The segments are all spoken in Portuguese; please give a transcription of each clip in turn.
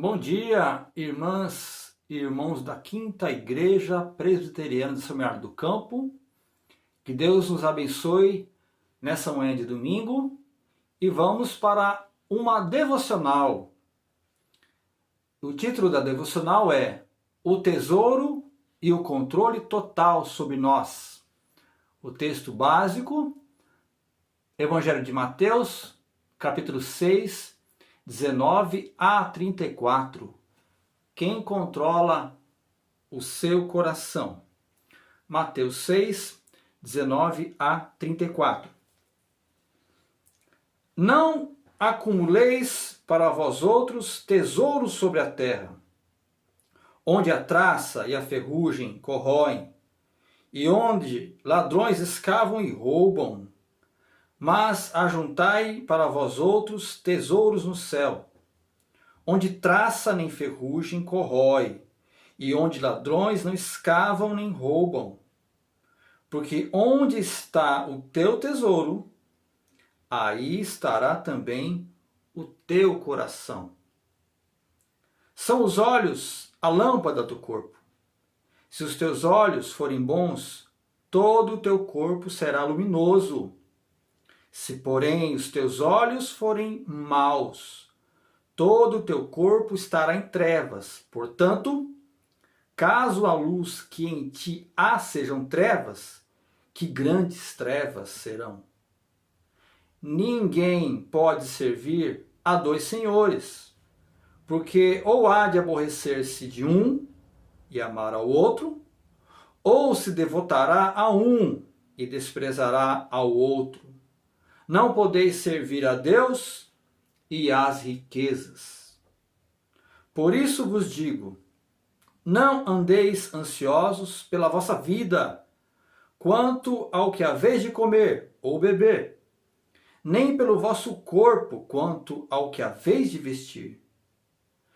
Bom dia, irmãs e irmãos da Quinta Igreja Presbiteriana de São Bernardo do Campo. Que Deus nos abençoe nessa manhã de domingo e vamos para uma devocional. O título da devocional é O Tesouro e o Controle Total sobre Nós. O texto básico, Evangelho de Mateus, capítulo 6, 19 a 34. Quem controla o seu coração? Mateus 6, 19 a 34. Não acumuleis para vós outros tesouros sobre a terra, onde a traça e a ferrugem corroem, e onde ladrões escavam e roubam. Mas ajuntai para vós outros tesouros no céu, onde traça nem ferrugem corrói, e onde ladrões não escavam nem roubam. Porque onde está o teu tesouro, aí estará também o teu coração. São os olhos a lâmpada do corpo. Se os teus olhos forem bons, todo o teu corpo será luminoso. Se, porém, os teus olhos forem maus, todo o teu corpo estará em trevas. Portanto, caso a luz que em ti há sejam trevas, que grandes trevas serão. Ninguém pode servir a dois senhores, porque ou há de aborrecer-se de um e amar ao outro, ou se devotará a um e desprezará ao outro. Não podeis servir a Deus e às riquezas. Por isso vos digo, não andeis ansiosos pela vossa vida, quanto ao que haveis de comer ou beber, nem pelo vosso corpo, quanto ao que haveis de vestir.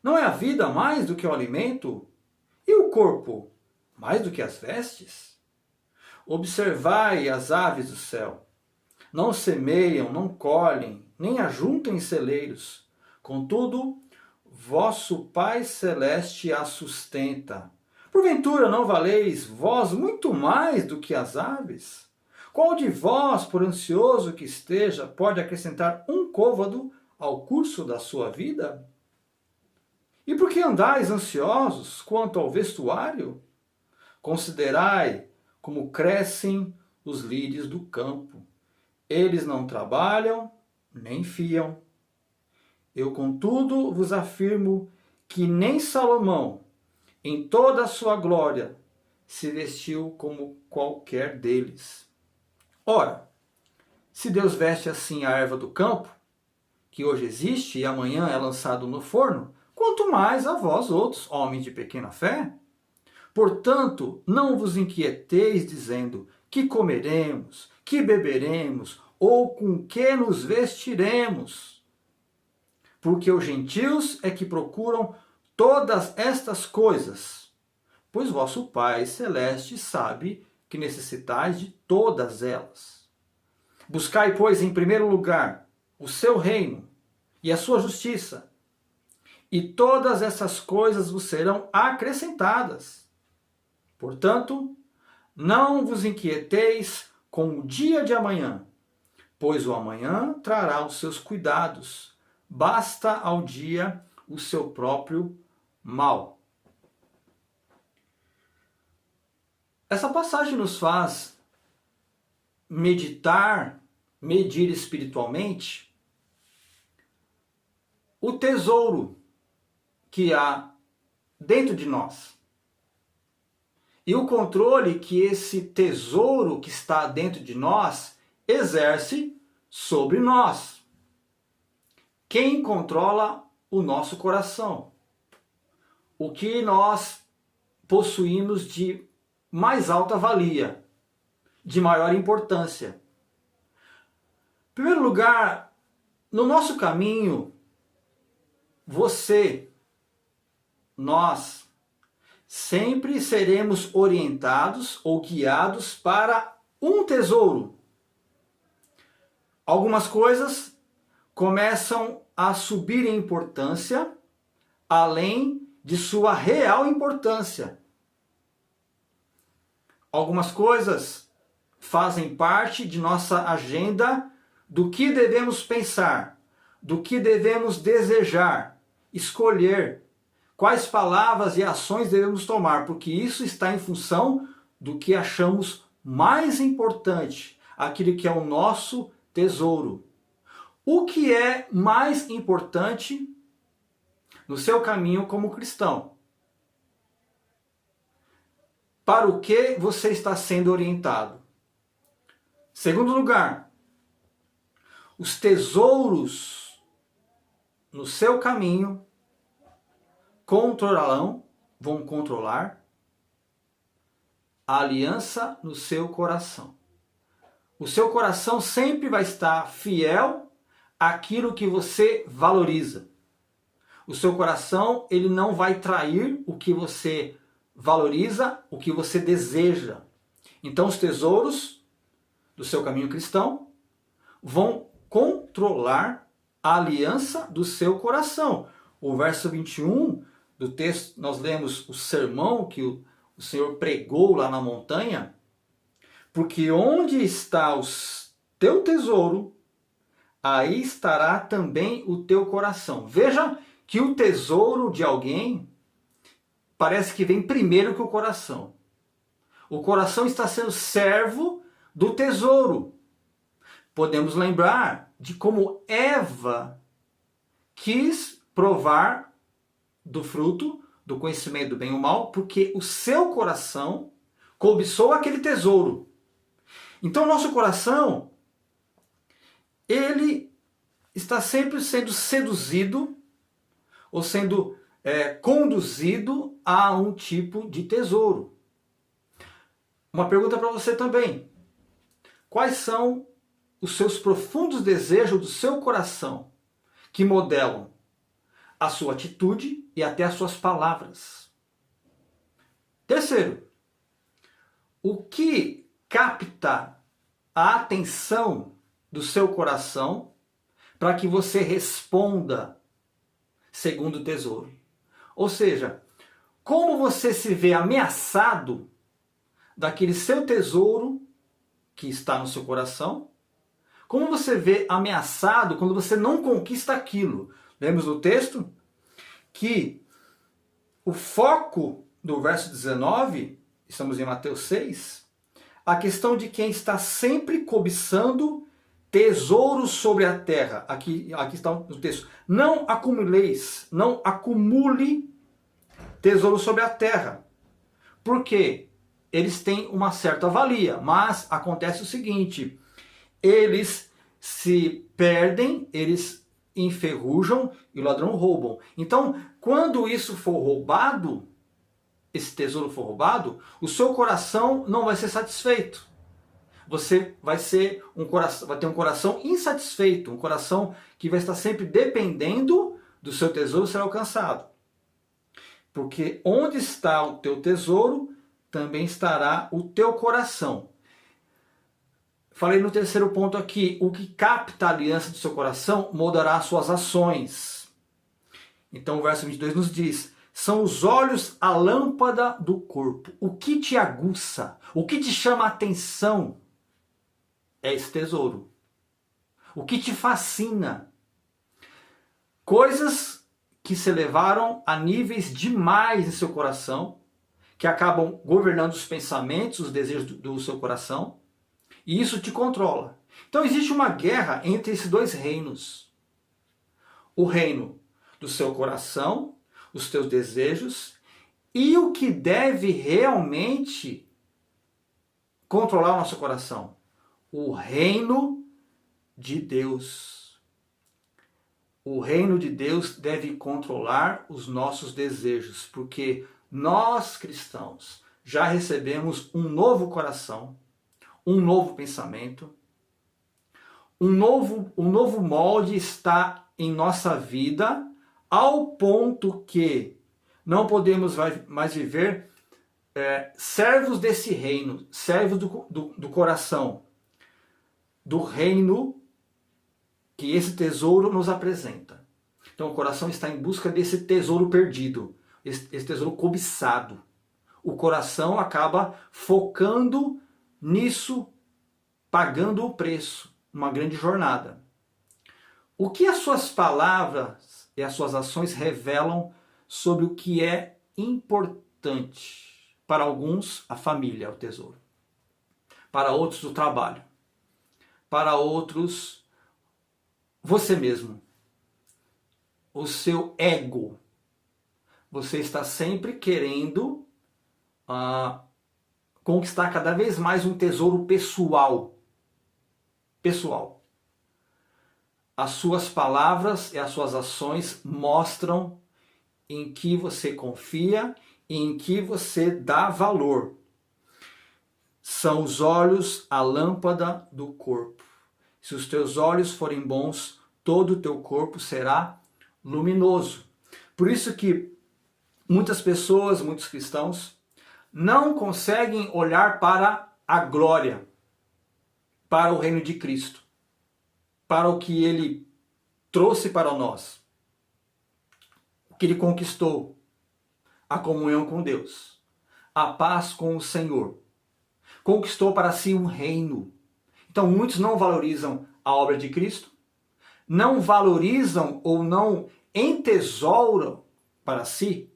Não é a vida mais do que o alimento, e o corpo mais do que as vestes? Observai as aves do céu. Não semeiam, não colhem, nem ajuntam em celeiros. Contudo, vosso Pai Celeste as sustenta. Porventura não valeis vós muito mais do que as aves? Qual de vós, por ansioso que esteja, pode acrescentar um côvado ao curso da sua vida? E por que andais ansiosos quanto ao vestuário? Considerai como crescem os lírios do campo. Eles não trabalham, nem fiam. Eu, contudo, vos afirmo que nem Salomão, em toda a sua glória, se vestiu como qualquer deles. Ora, se Deus veste assim a erva do campo, que hoje existe e amanhã é lançado no forno, quanto mais a vós outros, homens de pequena fé? Portanto, não vos inquieteis dizendo que comeremos, que beberemos, ou com que nos vestiremos. Porque os gentios é que procuram todas estas coisas, pois vosso Pai Celeste sabe que necessitais de todas elas. Buscai, pois, em primeiro lugar o seu reino e a sua justiça, e todas essas coisas vos serão acrescentadas. Portanto, não vos inquieteis com o dia de amanhã, pois o amanhã trará os seus cuidados. Basta ao dia o seu próprio mal. Essa passagem nos faz meditar, medir espiritualmente o tesouro que há dentro de nós. E o controle que esse tesouro que está dentro de nós exerce sobre nós. Quem controla o nosso coração? O que nós possuímos de mais alta valia, de maior importância? Em primeiro lugar, no nosso caminho, você, nós, sempre seremos orientados ou guiados para um tesouro. Algumas coisas começam a subir em importância além de sua real importância. Algumas coisas fazem parte de nossa agenda do que devemos pensar, do que devemos desejar, escolher, quais palavras e ações devemos tomar, porque isso está em função do que achamos mais importante, aquilo que é o nosso tesouro. O que é mais importante no seu caminho como cristão? Para o que você está sendo orientado? Segundo lugar, os tesouros no seu caminho vão controlar a aliança no seu coração. O seu coração sempre vai estar fiel àquilo que você valoriza. O seu coração, ele não vai trair o que você valoriza, o que você deseja. Então os tesouros do seu caminho cristão vão controlar a aliança do seu coração. O verso 21 do texto, nós lemos o sermão que o Senhor pregou lá na montanha, porque onde está o teu tesouro, aí estará também o teu coração. Veja que o tesouro de alguém parece que vem primeiro que o coração. O coração está sendo servo do tesouro. Podemos lembrar de como Eva quis provar do fruto do conhecimento do bem e do mal, porque o seu coração cobiçou aquele tesouro. Então o nosso coração, ele está sempre sendo seduzido ou sendo conduzido a um tipo de tesouro. Uma pergunta para você também. Quais são os seus profundos desejos do seu coração que modelam a sua atitude e até as suas palavras? Terceiro, o que capta a atenção do seu coração para que você responda segundo o tesouro? Ou seja, como você se vê ameaçado daquele seu tesouro que está no seu coração? Como você vê ameaçado quando você não conquista aquilo? Lemos no texto que o foco do verso 19, estamos em Mateus 6, a questão de quem está sempre cobiçando tesouros sobre a terra. Aqui está o texto. Não acumuleis, não acumule tesouros sobre a terra. Por quê? Eles têm uma certa valia, mas acontece o seguinte: eles se perdem, eles enferrujam e o ladrão roubam. Então, quando isso for roubado, esse tesouro for roubado, o seu coração não vai ser satisfeito. Você vai ter um coração insatisfeito, um coração que vai estar sempre dependendo do seu tesouro ser alcançado. Porque onde está o teu tesouro, também estará o teu coração. Falei no terceiro ponto aqui, o que capta a aliança do seu coração moldará as suas ações. Então o verso 22 nos diz: são os olhos a lâmpada do corpo. O que te aguça, o que te chama a atenção é esse tesouro. O que te fascina. Coisas que se elevaram a níveis demais em seu coração, que acabam governando os pensamentos, os desejos do seu coração, e isso te controla. Então existe uma guerra entre esses dois reinos. O reino do seu coração, os teus desejos, e o que deve realmente controlar o nosso coração. O reino de Deus. O reino de Deus deve controlar os nossos desejos, porque nós cristãos já recebemos um novo coração, um novo pensamento, um novo molde está em nossa vida, ao ponto que não podemos mais viver servos desse reino, servos do coração, do reino que esse tesouro nos apresenta. Então o coração está em busca desse tesouro perdido, esse tesouro cobiçado. O coração acaba focando nisso, pagando o preço, uma grande jornada. O que as suas palavras e as suas ações revelam sobre o que é importante? Para alguns, a família é o tesouro. Para outros, o trabalho. Para outros, você mesmo. O seu ego. Você está sempre querendo conquistar cada vez mais um tesouro pessoal. Pessoal. As suas palavras e as suas ações mostram em que você confia e em que você dá valor. São os olhos a lâmpada do corpo. Se os teus olhos forem bons, todo o teu corpo será luminoso. Por isso que muitas pessoas, muitos cristãos, não conseguem olhar para a glória, para o reino de Cristo, para o que Ele trouxe para nós, o que Ele conquistou, a comunhão com Deus, a paz com o Senhor. Conquistou para si um reino. Então muitos não valorizam a obra de Cristo, não valorizam ou não entesouram para si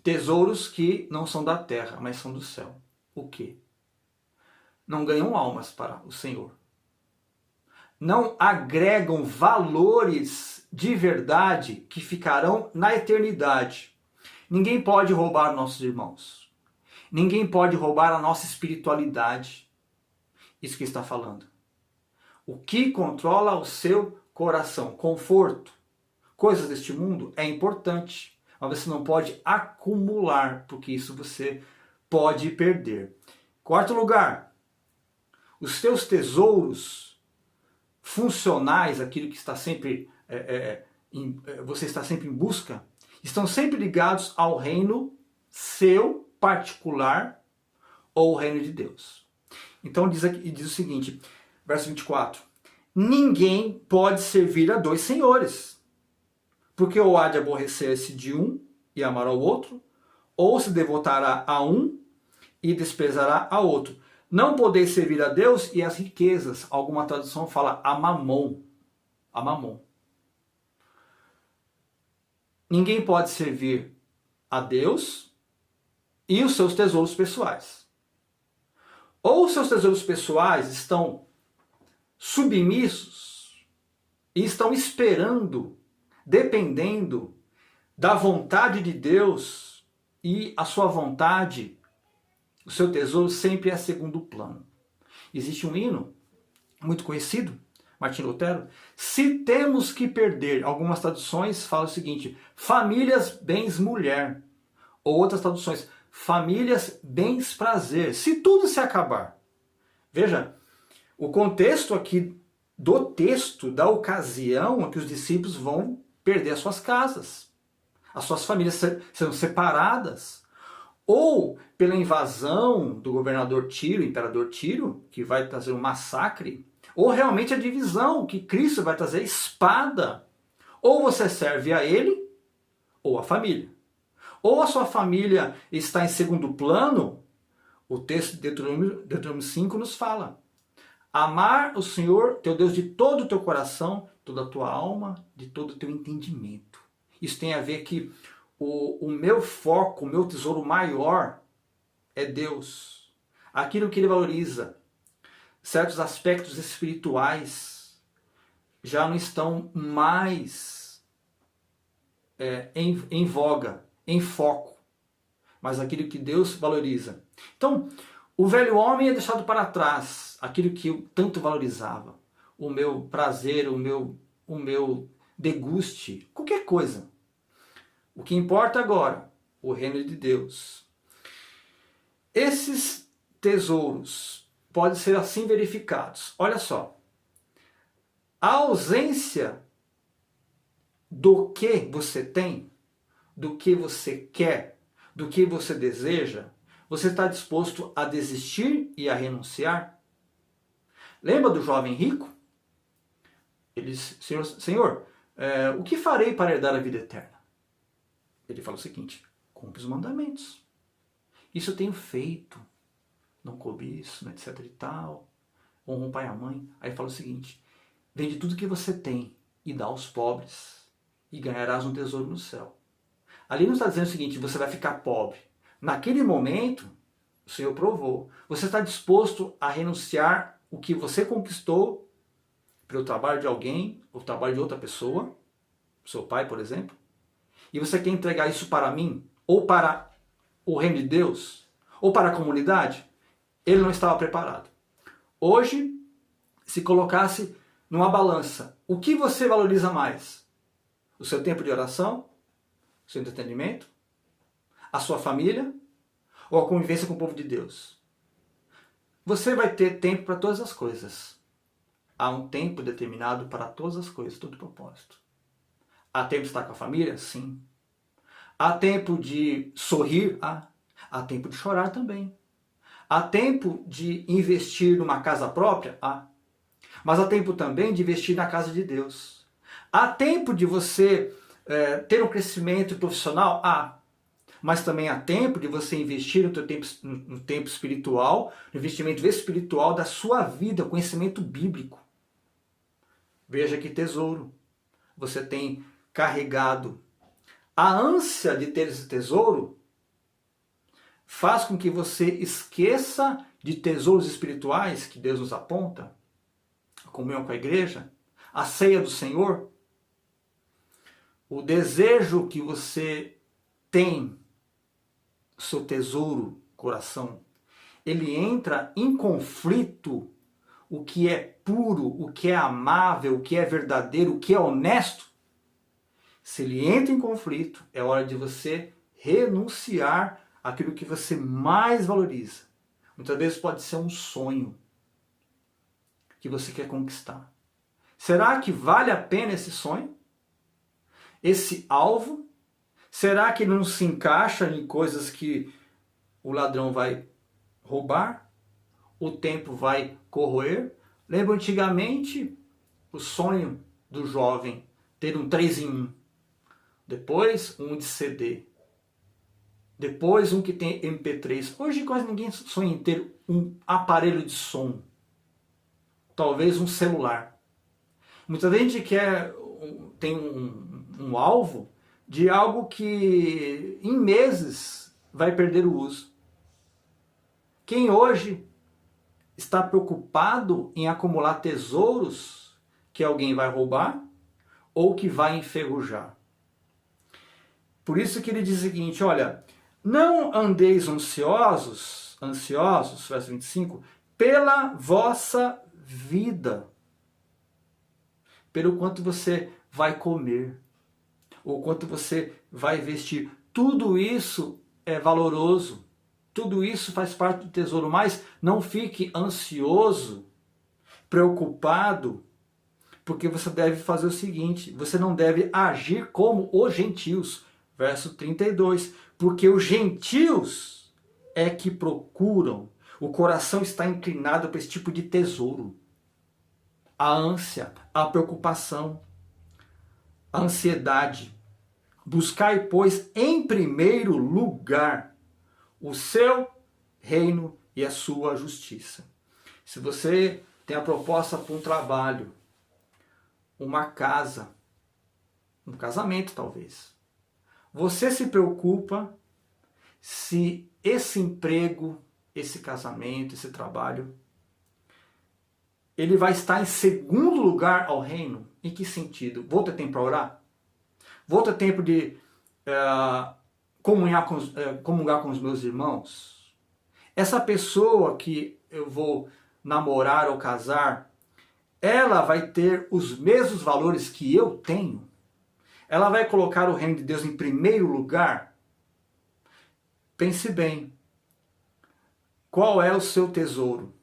tesouros que não são da terra, mas são do céu. O quê? Não ganham almas para o Senhor. Não agregam valores de verdade que ficarão na eternidade. Ninguém pode roubar nossos irmãos. Ninguém pode roubar a nossa espiritualidade. Isso que está falando. O que controla o seu coração? Conforto. Coisas deste mundo é importante, mas você não pode acumular, porque isso você pode perder. Quarto lugar, os teus tesouros funcionais, aquilo que está sempre você está sempre em busca, estão sempre ligados ao reino seu particular ou o reino de Deus. Então diz o seguinte, verso 24: ninguém pode servir a dois senhores, porque ou há de aborrecer-se de um e amar ao outro, ou se devotará a um e desprezará a outro. Não podeis servir a Deus e as riquezas. Alguma tradução fala a mamon. A mamon. Ninguém pode servir a Deus e os seus tesouros pessoais. Ou os seus tesouros pessoais estão submissos e estão esperando, dependendo da vontade de Deus, e a sua vontade, o seu tesouro sempre é segundo plano. Existe um hino muito conhecido, Martinho Lutero: se temos que perder, algumas traduções falam o seguinte: famílias, bens, mulher. Ou outras traduções: famílias, bens, prazer. Se tudo se acabar. Veja, o contexto aqui do texto, da ocasião em que os discípulos vão perder as suas casas. As suas famílias serão separadas. Ou pela invasão do governador Tiro, imperador Tiro, que vai trazer um massacre. Ou realmente a divisão, que Cristo vai trazer espada. Ou você serve a ele, ou a família. Ou a sua família está em segundo plano. O texto de Deuteronômio 5 nos fala: amar o Senhor, teu Deus, de todo o teu coração, toda a tua alma, de todo o teu entendimento. Isso tem a ver que o meu foco, o meu tesouro maior é Deus. Aquilo que Ele valoriza. Certos aspectos espirituais já não estão mais em voga, em foco. Mas aquilo que Deus valoriza. Então, o velho homem é deixado para trás. Aquilo que eu tanto valorizava. O meu prazer, o meu deguste, qualquer coisa. O que importa agora, o reino de Deus. Esses tesouros podem ser assim verificados. Olha só. A ausência do que você tem, do que você quer, do que você deseja, você está disposto a desistir e a renunciar? Lembra do jovem rico? Ele disse: Senhor, O que farei para herdar a vida eterna? Ele fala o seguinte: cumpre os mandamentos. Isso eu tenho feito. Não cobiço, etc e tal. Honra o pai e a mãe. Aí fala o seguinte: vende tudo que você tem e dá aos pobres, e ganharás um tesouro no céu. Ali não está dizendo o seguinte: você vai ficar pobre. Naquele momento, o Senhor provou. Você está disposto a renunciar o que você conquistou pelo trabalho de alguém, ou trabalho de outra pessoa, seu pai, por exemplo, e você quer entregar isso para mim, ou para o reino de Deus, ou para a comunidade? Ele não estava preparado. Hoje, se colocasse numa balança, o que você valoriza mais? O seu tempo de oração? O seu entretenimento? A sua família? Ou a convivência com o povo de Deus? Você vai ter tempo para todas as coisas. Há um tempo determinado para todas as coisas, todo propósito. Há tempo de estar com a família? Sim. Há tempo de sorrir? Há tempo de chorar também. Há tempo de investir numa casa própria? Mas há tempo também de investir na casa de Deus. Há tempo de você ter um crescimento profissional? Mas também há tempo de você investir no tempo espiritual, no investimento espiritual da sua vida, conhecimento bíblico. Veja que tesouro você tem carregado. A ânsia de ter esse tesouro faz com que você esqueça de tesouros espirituais que Deus nos aponta, a comunhão com a igreja, a ceia do Senhor. O desejo que você tem, o seu tesouro, coração, ele entra em conflito o que é puro, o que é amável, o que é verdadeiro, o que é honesto. Se ele entra em conflito, é hora de você renunciar àquilo que você mais valoriza. Muitas vezes pode ser um sonho que você quer conquistar. Será que vale a pena esse sonho? Esse alvo? Será que não se encaixa em coisas que o ladrão vai roubar? O tempo vai corroer? Lembra antigamente o sonho do jovem ter um 3 em 1. Depois um de CD. Depois um que tem MP3. Hoje quase ninguém sonha em ter um aparelho de som. Talvez um celular. Muita gente tem um alvo de algo que em meses vai perder o uso. Quem hoje está preocupado em acumular tesouros que alguém vai roubar ou que vai enferrujar? Por isso que ele diz o seguinte, olha, não andeis ansiosos, verso 25, pela vossa vida, pelo quanto você vai comer, ou quanto você vai vestir. Tudo isso é valoroso, tudo isso faz parte do tesouro, mas não fique ansioso, preocupado, porque você deve fazer o seguinte, você não deve agir como os gentios. Verso 32, porque os gentios é que procuram, o coração está inclinado para esse tipo de tesouro. A ânsia, a preocupação, a ansiedade. Buscai, pois, em primeiro lugar o seu reino e a sua justiça. Se você tem a proposta para um trabalho, uma casa, um casamento talvez, você se preocupa se esse emprego, esse casamento, esse trabalho, ele vai estar em segundo lugar ao reino? Em que sentido? Vou ter tempo para orar? Vou ter tempo de comungar com os meus irmãos? Essa pessoa que eu vou namorar ou casar, ela vai ter os mesmos valores que eu tenho? Ela vai colocar o reino de Deus em primeiro lugar? Pense bem. Qual é o seu tesouro?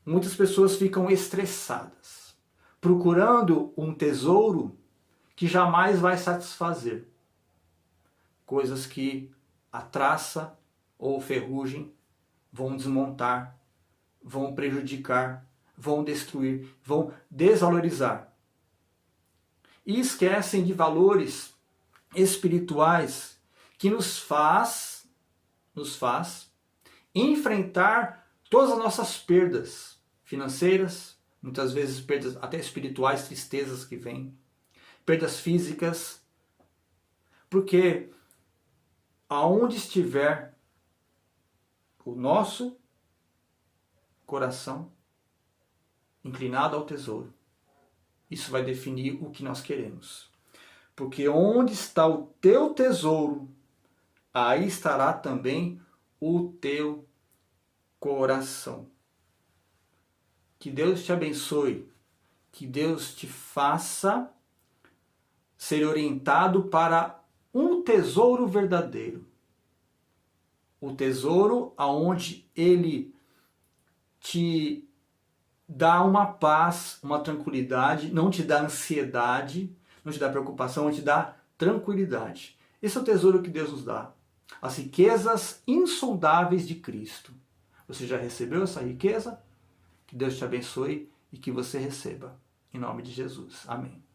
Muitas pessoas ficam estressadas, procurando um tesouro que jamais vai satisfazer. Coisas que a traça ou ferrugem vão desmontar, vão prejudicar, vão destruir, vão desvalorizar. e esquecem de valores espirituais que nos faz enfrentar todas as nossas perdas financeiras, muitas vezes perdas até espirituais, tristezas que vêm, perdas físicas, porque aonde estiver o nosso coração inclinado ao tesouro, isso vai definir o que nós queremos. Porque onde está o teu tesouro, aí estará também o teu coração. Que Deus te abençoe, que Deus te faça ser orientado para um tesouro verdadeiro. O tesouro aonde Ele te dá uma paz, uma tranquilidade, não te dá ansiedade, não te dá preocupação, não te dá tranquilidade. Esse é o tesouro que Deus nos dá. As riquezas insondáveis de Cristo. Você já recebeu essa riqueza? Que Deus te abençoe e que você receba. Em nome de Jesus. Amém.